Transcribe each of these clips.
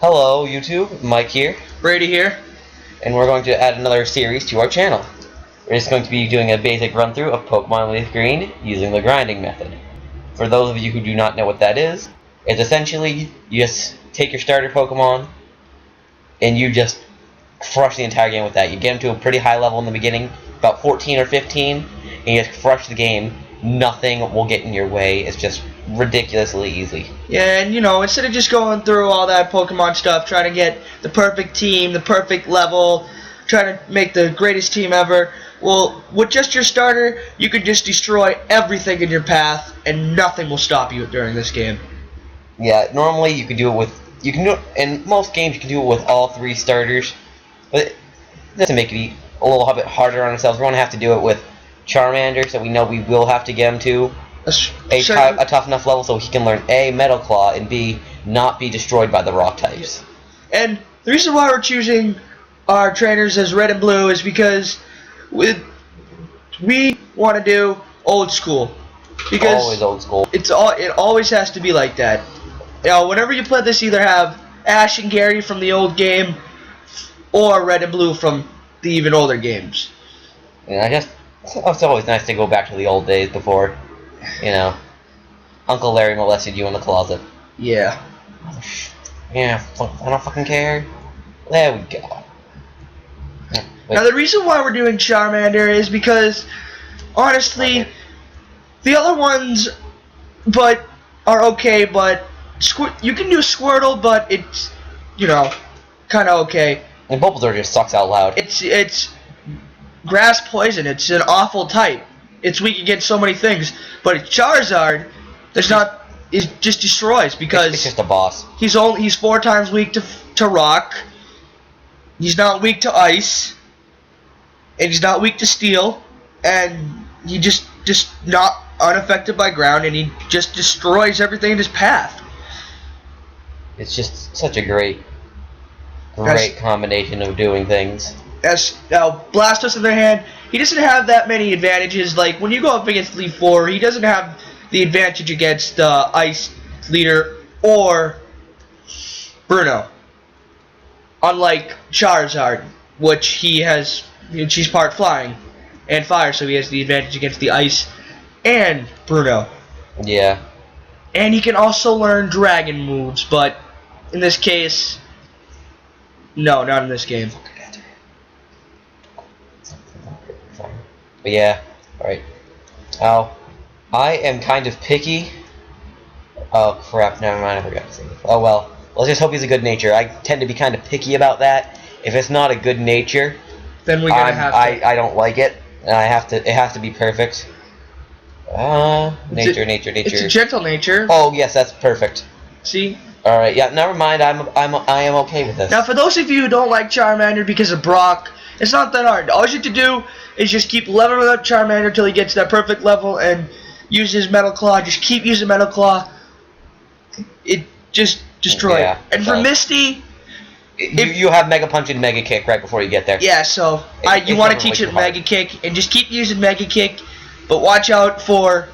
Hello YouTube, Mike here, Brady here. and we're going to add another series to our channel. We're just going to be doing a basic run-through of Pokemon Leaf Green using the grinding method. For those of you who do not know what that is, it's essentially you just take your starter Pokemon and you just crush the entire game with that. You get them to a pretty high level in the beginning, about 14 or 15, and you just crush the game. Nothing will get in your way. It's just ridiculously easy. Yeah, and instead of just going through all that Pokemon stuff, trying to get the perfect team, the perfect level, trying to make the greatest team ever, well, with just your starter, you can just destroy everything in your path, and nothing will stop you during this game. Yeah, normally you can do it with, in most games you can do it with all three starters, but just to make it a little bit harder on ourselves, we're going to have to do it with Charmander, so we know we will have to get him to a tough enough level so he can learn A, Metal Claw, and B, not be destroyed by the rock types. And the reason why we're choosing our trainers as red and blue is because we want to do old school. Because always old school. It always has to be like that. Whenever you play this, either have Ash and Gary from the old game, or red and blue from the even older games. And it's always nice to go back to the old days before, Uncle Larry molested you in the closet. Yeah. Yeah, I don't fucking care. There we go. Now the reason why we're doing Charmander is because, honestly, the other ones, are okay. But you can do Squirtle, but it's, kind of okay. And Bulbasaur just sucks out loud. It's grass poison. It's an awful type. It's weak against so many things. But Charizard, it just destroys because it's just a boss. He's 4 times weak to rock. He's not weak to ice, and he's not weak to steel, and he just not unaffected by ground, and he just destroys everything in his path. It's just such a great combination of doing things. Blastos, on the other hand, he doesn't have that many advantages. Like, when you go up against Leaf 4, he doesn't have the advantage against Ice Leader or Bruno. Unlike Charizard, which she's part flying and fire, so he has the advantage against the Ice and Bruno. Yeah. And he can also learn Dragon moves, but in this case, no, not in this game. But yeah, alright. Oh, I am kind of picky. Oh crap, never mind, I forgot to say this. Oh well, let's just hope he's a good nature. I tend to be kind of picky about that. If it's not a good nature, then we're gonna have to. I don't like it, and it has to be perfect. Nature. It's a gentle nature. Oh yes, that's perfect. See? Alright, yeah, never mind, I am okay with this. Now for those of you who don't like Charmander because of Brock, it's not that hard. All you have to do is just keep leveling up Charmander until he gets that perfect level and use his Metal Claw. Just keep using Metal Claw. It just destroys. Yeah, and for Misty, you have Mega Punch and Mega Kick right before you get there. Yeah, so you want to teach it Mega Kick and just keep using Mega Kick, but watch out for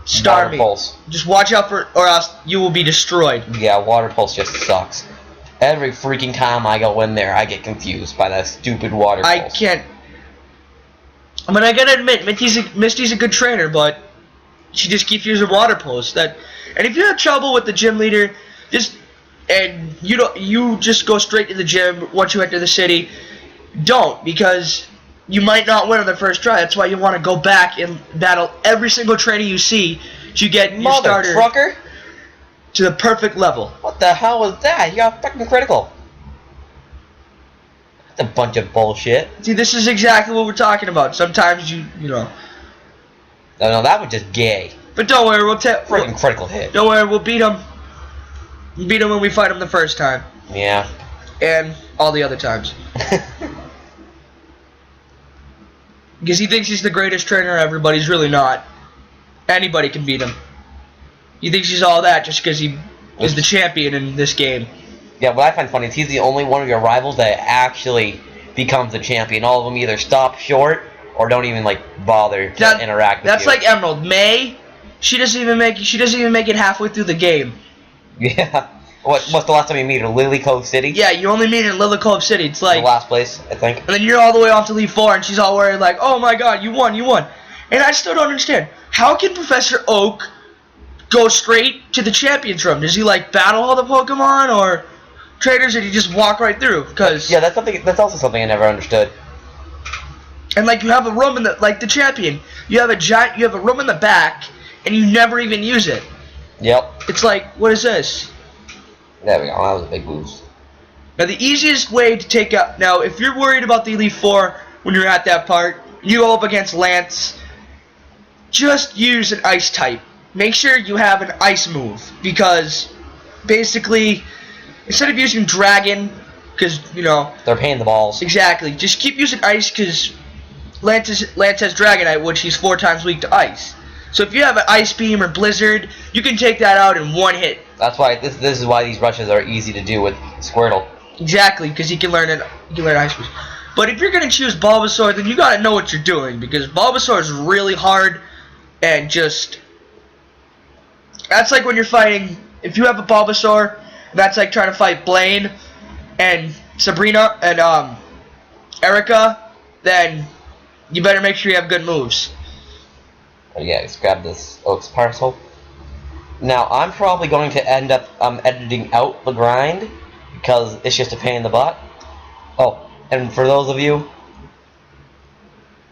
Starmie. Water Pulse. Just watch out for, or else you will be destroyed. Yeah, Water Pulse just sucks. Every freaking time I go in there, I get confused by that stupid Water Pulse. I can't. I mean, I gotta admit, Misty's a good trainer, but she just keeps using Water Pulse. And if you have trouble with the gym leader, you just go straight to the gym once you enter the city. Don't, because you might not win on the first try. That's why you want to go back and battle every single trainer you see to get your starter trucker to the perfect level. What the hell was that? You got fucking critical. That's a bunch of bullshit. See, this is exactly what we're talking about. Sometimes you know. No, that was just gay. But don't worry, freaking critical hit. Don't worry, we'll beat him. We'll beat him when we fight him the first time. Yeah. And all the other times. Because he thinks he's the greatest trainer ever, but he's really not. Anybody can beat him. He thinks he's all that just because he is the champion in this game. Yeah, what I find funny is he's the only one of your rivals that actually becomes the champion. All of them either stop short or don't even bother to interact with you. That's like Emerald. May, she doesn't even make it halfway through the game. Yeah. What's the last time you meet her? Lily Cove City? Yeah, you only meet her in Lily Cove City. It's like the last place, I think. And then you're all the way off to Elite 4, and she's all worried like, oh my god, you won. And I still don't understand. How can Professor Oak go straight to the champions room? Does he like battle all the Pokemon or trainers, or did he just walk right through? Cause yeah, that's also something I never understood. And like you have a room in the the champion, you have a room in the back, and you never even use it. Yep. It's like, what is this? There we go. That was a big boost. Now the easiest way to take out if you're worried about the Elite Four when you're at that part, you go up against Lance. Just use an ice type. Make sure you have an ice move, because basically instead of using Dragon, because they're paying the balls. Exactly. Just keep using ice, because Lance has Dragonite, which he's 4 times weak to ice. So if you have an Ice Beam or Blizzard, you can take that out in one hit. That's why this is why these rushes are easy to do with Squirtle. Exactly, because he can learn Ice Beam. But if you're gonna choose Bulbasaur, then you gotta know what you're doing, because Bulbasaur is really hard, and that's like when you're fighting. If you have a Bulbasaur, that's like trying to fight Blaine and Sabrina and Erica, then you better make sure you have good moves. Oh, yeah, let's grab this Oaks parcel. Now, I'm probably going to end up editing out the grind, because it's just a pain in the butt. Oh, and for those of you,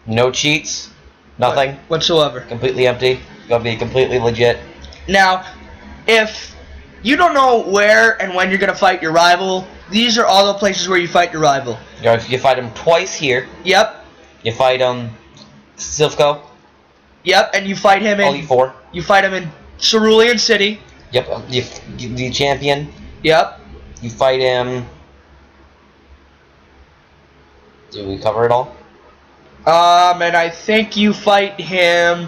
no cheats, nothing. Whatsoever. Completely empty. Gonna be completely legit. Now, if you don't know where and when you're going to fight your rival, these are all the places where you fight your rival. You fight him twice here. Yep. You fight Silphco. Yep, and you fight him in Elite Four. You fight him in Cerulean City. Yep, the champion. Yep. You fight him. Did we cover it all? And I think you fight him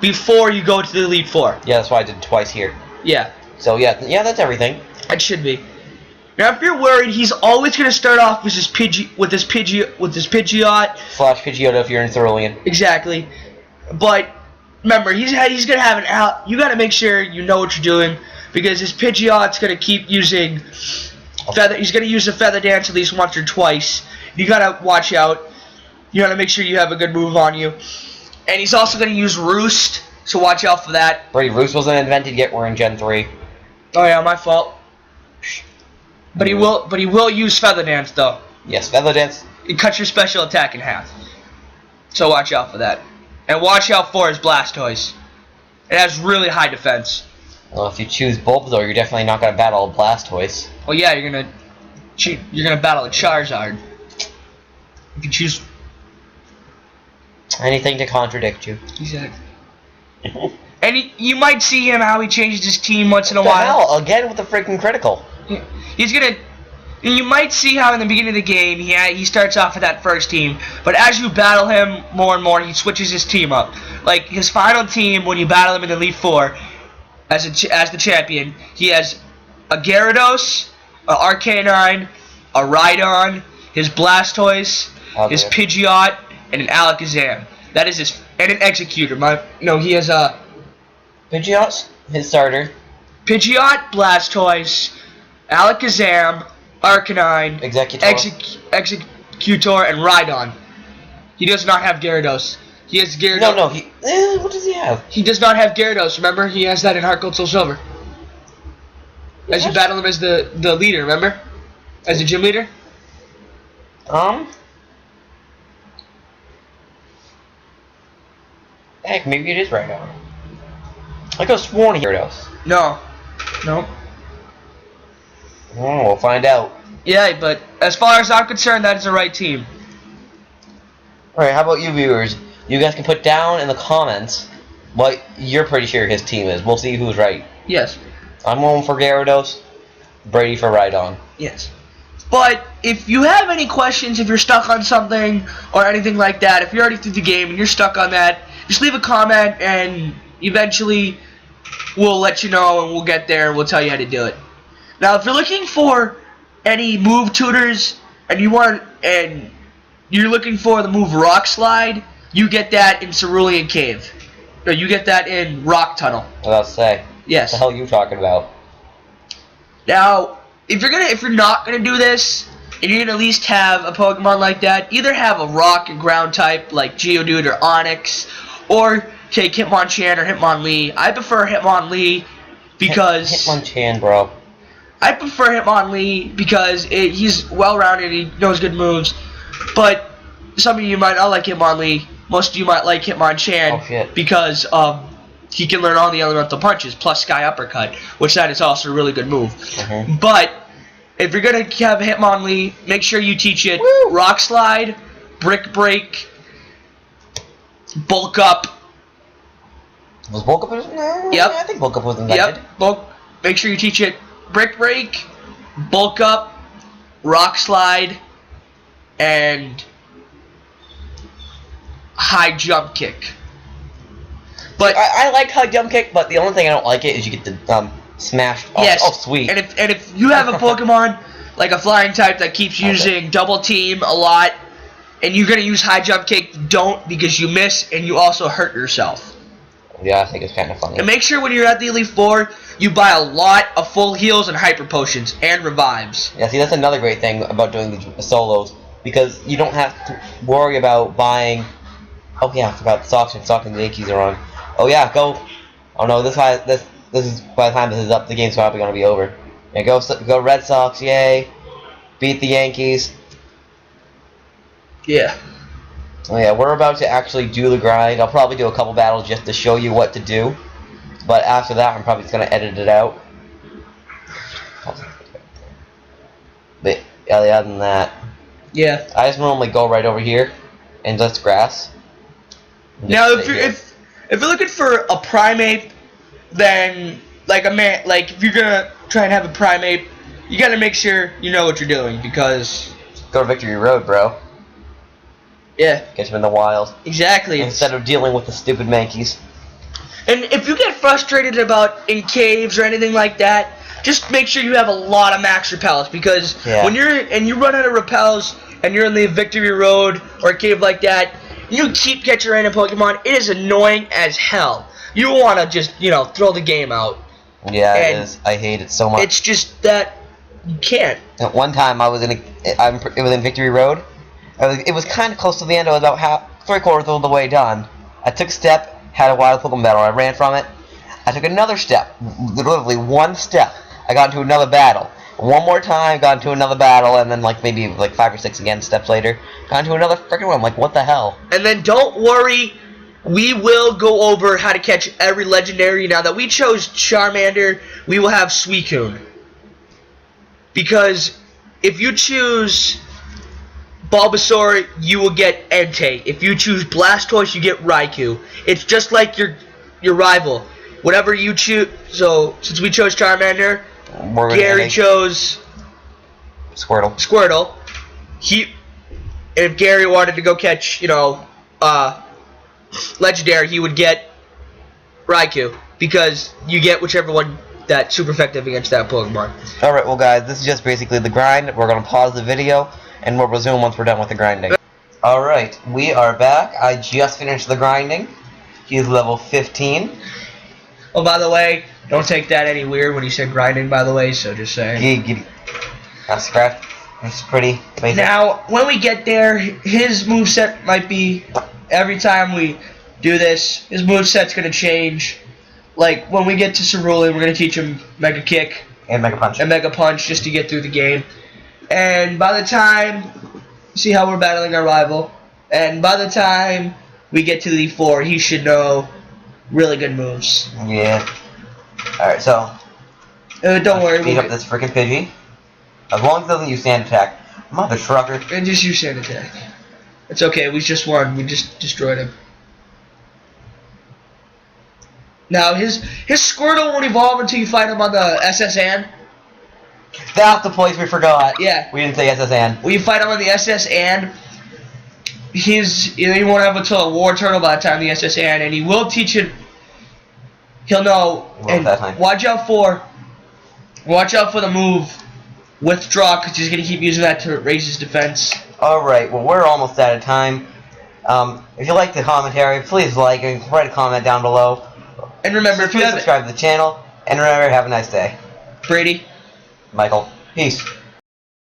before you go to the Elite Four. Yeah, that's why I did it twice here. Yeah. So yeah, that's everything. It should be. Now, if you're worried, he's always going to start off with his Pidgeot. Slash Pidgeotto if you're in Cerulean. Exactly. But remember, he's going to have an out. You got to make sure you know what you're doing, because his Pidgeot's going to keep using feather. He's going to use a Feather Dance at least once or twice. You got to watch out. You got to make sure you have a good move on you. And he's also going to use Roost, so watch out for that. Brady, Roost wasn't invented yet. We're in Gen 3. Oh yeah, my fault. But he will use Feather Dance though. Yes, Feather Dance. It cuts your special attack in half. So watch out for that. And watch out for his Blastoise. It has really high defense. Well, if you choose Bulbasaur, you're definitely not gonna battle a Blastoise. Well, yeah, you're gonna battle a Charizard. You can choose anything to contradict you. Exactly. And you might see him how he changes his team once in a What the while. hell? Again with the freaking critical. He's gonna. You might see how in the beginning of the game he starts off with that first team, but as you battle him more and more, he switches his team up. Like his final team, when you battle him in the Elite Four, as the champion, he has a Gyarados, a Arcanine, a Rhydon, his Blastoise, his Pidgeot, and an Alakazam. That is and an Executor. He has a Pidgeot's his starter. Pidgeot, Blastoise, Alakazam, Arcanine, Executor, and Rhydon. He does not have Gyarados. He has Gyarados. No, what does he have? He does not have Gyarados. Remember, he has that in Heart Gold Soul Silver. As you battle him as the leader, remember? As the gym leader? Heck, maybe it is Rhydon. I could have sworn Gyarados. No. Oh, we'll find out. Yeah, but as far as I'm concerned, that is the right team. Alright, how about you viewers? You guys can put down in the comments what you're pretty sure his team is. We'll see who's right. Yes. I'm going for Gyarados, Brady for Rhydon. Yes. But if you have any questions, if you're stuck on something or anything like that, if you're already through the game and you're stuck on that, just leave a comment and eventually we'll let you know and we'll get there and we'll tell you how to do it. Now, if you're looking for any move tutors and you're looking for the move Rock Slide, you get that in Cerulean Cave. No, you get that in Rock Tunnel. What else to say? Yes. What the hell are you talking about? Now, if you're not gonna do this, and you're gonna at least have a Pokemon like that, either have a Rock and Ground type like Geodude or Onix, or take Hitmonchan or Hitmonlee. I prefer Hitmonlee because Hitmonchan, bro. I prefer Hitmonlee because he's well-rounded, he knows good moves, but some of you might not like Hitmonlee, most of you might like Hitmonchan because he can learn all the elemental punches, plus Sky Uppercut, which that is also a really good move. But if you're going to have Hitmonlee, make sure you teach it Rock Slide, Brick Break, Bulk Up. Was Bulk Up? No, Yep. I think Bulk Up was invented. Yep. Make sure you teach it Brick Break, Bulk Up, Rock Slide, and High Jump Kick. But I like High Jump Kick, but the only thing I don't like it is you get the smash. Oh, yes. Oh, sweet. And if you have a Pokemon like a Flying type that keeps using Double Team a lot, and you're gonna use High Jump Kick, don't, because you miss and you also hurt yourself. Yeah, I think it's kind of funny. And make sure when you're at the Elite Four, you buy a lot of full heals and hyper potions and revives. Yeah, see, that's another great thing about doing the solos, because you don't have to worry about buying. Oh yeah, I forgot the Sox and the Yankees are on. Oh yeah, go. Oh no, this is by the time this is up, the game's probably gonna be over. Yeah, go Red Sox, yay! Beat the Yankees. Yeah. Oh yeah, we're about to actually do the grind. I'll probably do a couple battles just to show you what to do. But after that, I'm probably just going to edit it out. But other than that, yeah, I just normally go right over here and just grass. And now, if you're looking for a Primate, then like if you're gonna try and have a Primate, you gotta make sure you know what you're doing, because go to Victory Road, bro. Yeah. Get him in the wild. Exactly. Instead of dealing with the stupid Mankeys. And if you get frustrated about in caves or anything like that, just make sure you have a lot of max repels, because when you run out of repels and you're in the Victory Road or a cave like that, you keep catching random Pokemon, it is annoying as hell. You want to just, throw the game out. Yeah, it is. I hate it so much. It's just that you can't. At one time, it was in Victory Road. It was kind of close to the end. I was about 3/4 of the way done. I took a step, had a wild Pokemon battle. I ran from it. I took another step, literally one step. I got into another battle. One more time, got into another battle, and then maybe 5 or 6 again steps later, got into another freaking one. I'm like, what the hell? And then don't worry, we will go over how to catch every legendary. Now that we chose Charmander, we will have Suicune. Because if you choose Bulbasaur, you will get Entei. If you choose Blastoise, you get Raikou. It's just like your rival. Whatever you choose. So since we chose Charmander, Gary chose Squirtle. If Gary wanted to go catch, legendary, he would get Raikou, because you get whichever one that's super effective against that Pokemon. Alright, well guys, this is just basically the grind. We're going to pause the video, and we'll resume once we're done with the grinding. Alright, we are back. I just finished the grinding. He's level 15. Oh, by the way, don't take that any weird when you said grinding, by the way, so just saying. That's scratch. It's pretty basic. Now, when we get there, his moveset might be, every time we do this, his moveset's going to change. Like, when we get to Cerulean, we're going to teach him Mega Kick. And Mega Punch. And Mega Punch, just to get through the game. And by the time, see how we're battling our rival, and by the time we get to the 4, he should know really good moves. Yeah. Alright, so. Don't worry. Beat up this freaking Pidgey. As long as it doesn't use Sand Attack. Mother trucker. And just use Sand Attack. It's okay, we just won. We just destroyed him. Now, his Squirtle won't evolve until you fight him on the SSN. That's the place we forgot. Yeah. We didn't say SSN. When you fight him on the SSN, he won't have until a War Turtle by the time the SSN, and he will teach it. He'll know. And watch out for the move Withdraw, because he's gonna keep using that to raise his defense. Alright, well we're almost out of time. If you like the commentary, please like and write a comment down below. And remember, if you subscribe to the channel, and remember, have a nice day. Brady. Michael. Peace.